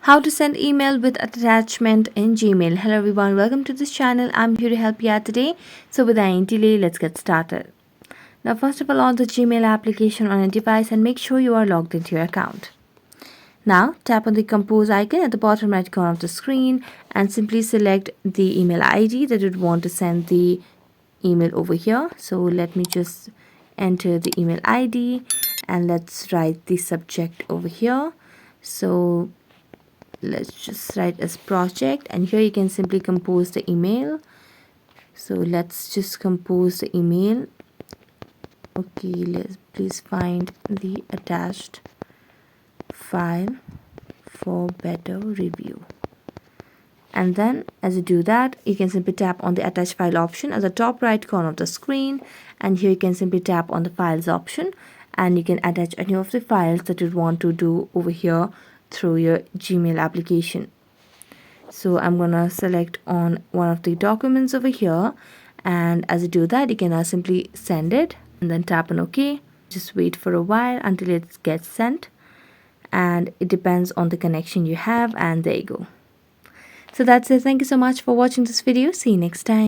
How to send email with attachment in Gmail. Hello everyone, welcome to this channel. I'm here to help you out today. So without any delay, let's get started. Now first of all, on the Gmail application on a device and make sure you are logged into your account. Now tap on the compose icon at the bottom right corner of the screen and simply select the email ID that you'd want to send the email over here. So let me just enter the email ID and let's write the subject over here. So let's just write as project, and here you can simply compose the email. So let's just compose the email. Okay, please find the attached file for better review. And then as you do that, you can simply tap on the attached file option at the top right corner of the screen, and here you can simply tap on the files option and you can attach any of the files that you want to do over here through your Gmail application. So I'm gonna select on one of the documents over here, and as you do that, you can now simply send it and then tap on OK. Just wait for a while until it gets sent, and it depends on the connection you have, and there you go. So that's it. Thank you so much for watching this video. See you next time.